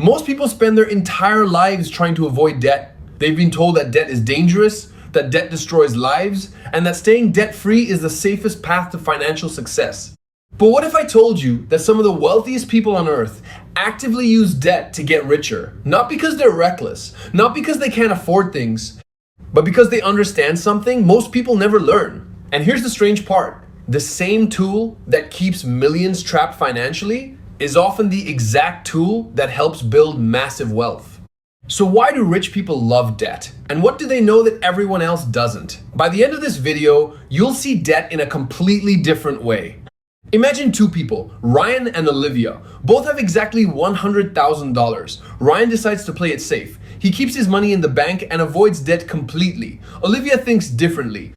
Most people spend their entire lives trying to avoid debt. They've been told that debt is dangerous, that debt destroys lives, and that staying debt-free is the safest path to financial success. But what if I told you that some of the wealthiest people on earth actively use debt to get richer? Not because they're reckless, not because they can't afford things, but because they understand something most people never learn. And here's the strange part. The same tool that keeps millions trapped financially is often the exact tool that helps build massive wealth. So why do rich people love debt? And what do they know that everyone else doesn't? By the end of this video, you'll see debt in a completely different way. Imagine two people, Ryan and Olivia. Both have exactly $100,000. Ryan decides to play it safe. He keeps his money in the bank and avoids debt completely. Olivia thinks differently.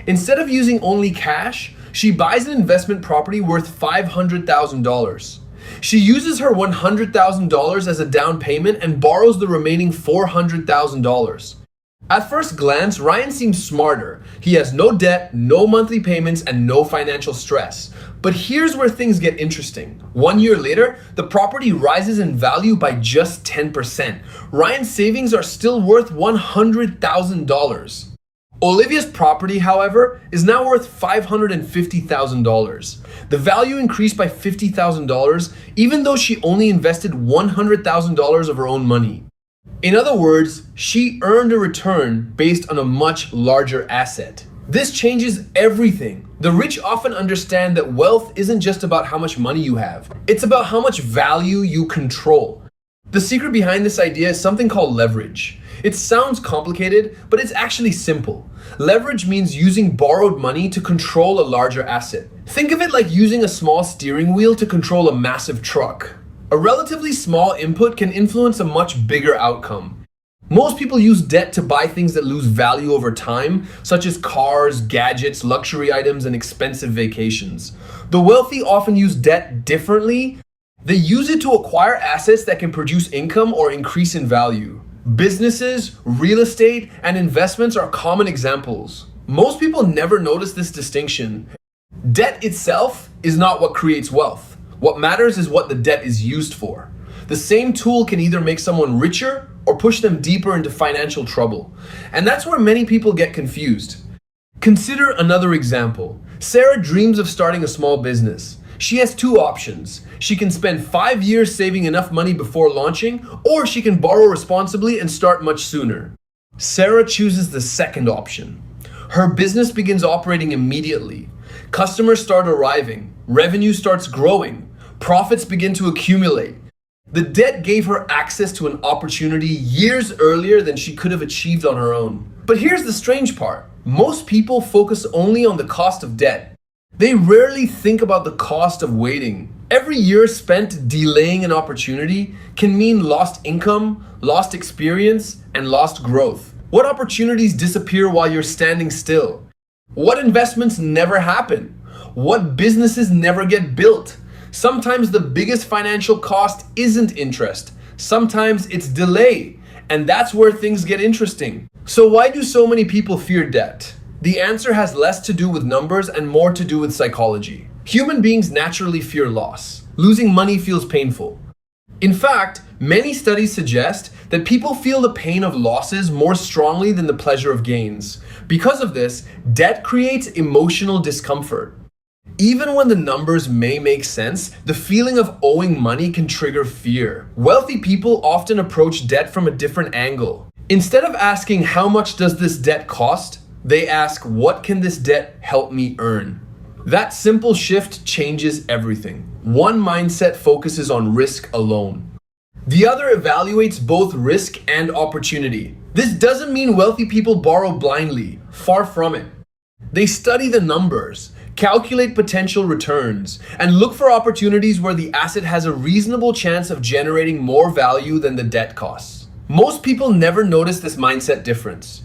Instead of using only cash, she buys an investment property worth $500,000. She uses her $100,000 as a down payment and borrows the remaining $400,000. At first glance, Ryan seems smarter. He has no debt, no monthly payments, and no financial stress. But here's where things get interesting. 1 year later, the property rises in value by just 10%. Ryan's savings are still worth $100,000. Olivia's property, however, is now worth $550,000. The value increased by $50,000, even though she only invested $100,000 of her own money. In other words, she earned a return based on a much larger asset. This changes everything. The rich often understand that wealth isn't just about how much money you have. It's about how much value you control. The secret behind this idea is something called leverage. It sounds complicated, but it's actually simple. Leverage means using borrowed money to control a larger asset. Think of it like using a small steering wheel to control a massive truck. A relatively small input can influence a much bigger outcome. Most people use debt to buy things that lose value over time, such as cars, gadgets, luxury items, and expensive vacations. The wealthy often use debt differently. They use it to acquire assets that can produce income or increase in value. Businesses, real estate, and investments are common examples. Most people never notice this distinction. Debt itself is not what creates wealth. What matters is what the debt is used for. The same tool can either make someone richer or push them deeper into financial trouble. And that's where many people get confused. Consider another example. Sarah dreams of starting a small business. She has two options. She can spend 5 years saving enough money before launching, or she can borrow responsibly and start much sooner. Sarah chooses the second option. Her business begins operating immediately. Customers start arriving. Revenue starts growing. Profits begin to accumulate. The debt gave her access to an opportunity years earlier than she could have achieved on her own. But here's the strange part. Most people focus only on the cost of debt. They rarely think about the cost of waiting. Every year spent delaying an opportunity can mean lost income, lost experience, and lost growth. What opportunities disappear while you're standing still? What investments never happen? What businesses never get built? Sometimes the biggest financial cost isn't interest. Sometimes it's delay. And that's where things get interesting. So why do so many people fear debt? The answer has less to do with numbers and more to do with psychology. Human beings naturally fear loss. Losing money feels painful. In fact, many studies suggest that people feel the pain of losses more strongly than the pleasure of gains. Because of this, debt creates emotional discomfort. Even when the numbers may make sense, the feeling of owing money can trigger fear. Wealthy people often approach debt from a different angle. Instead of asking, how much does this debt cost? They ask, what can this debt help me earn? That simple shift changes everything. One mindset focuses on risk alone. The other evaluates both risk and opportunity. This doesn't mean wealthy people borrow blindly. Far from it. They study the numbers, calculate potential returns, and look for opportunities where the asset has a reasonable chance of generating more value than the debt costs. Most people never notice this mindset difference.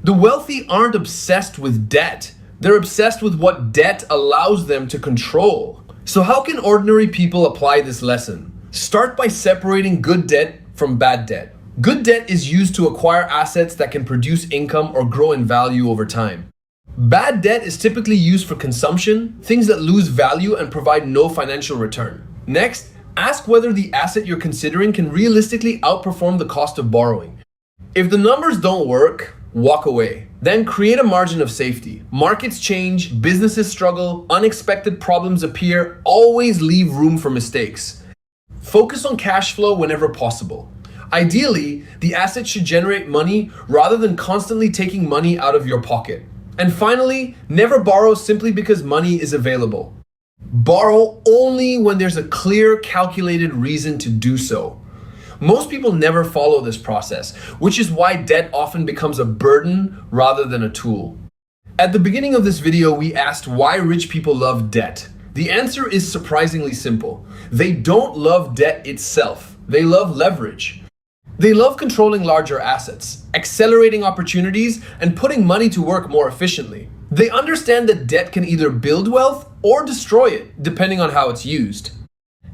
The wealthy aren't obsessed with debt. They're obsessed with what debt allows them to control. So how can ordinary people apply this lesson? Start by separating good debt from bad debt. Good debt is used to acquire assets that can produce income or grow in value over time. Bad debt is typically used for consumption, things that lose value and provide no financial return. Next, Ask whether the asset you're considering can realistically outperform the cost of borrowing. If the numbers don't work, walk away. Then create a margin of safety. Markets change, businesses struggle, unexpected problems appear. Always leave room for mistakes. Focus on cash flow whenever possible. Ideally, the asset should generate money rather than constantly taking money out of your pocket. And finally, never borrow simply because money is available. Borrow only when there's a clear, calculated reason to do so. Most people never follow this process, which is why debt often becomes a burden rather than a tool. At the beginning of this video, we asked why rich people love debt. The answer is surprisingly simple. They don't love debt itself. They love leverage. They love controlling larger assets, accelerating opportunities, and putting money to work more efficiently. They understand that debt can either build wealth or destroy it, depending on how it's used.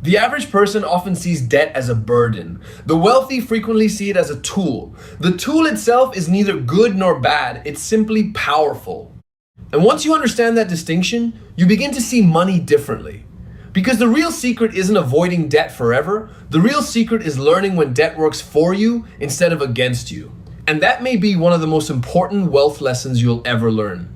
The average person often sees debt as a burden. The wealthy frequently see it as a tool. The tool itself is neither good nor bad, it's simply powerful. And once you understand that distinction, you begin to see money differently. Because the real secret isn't avoiding debt forever. The real secret is learning when debt works for you instead of against you. And that may be one of the most important wealth lessons you'll ever learn.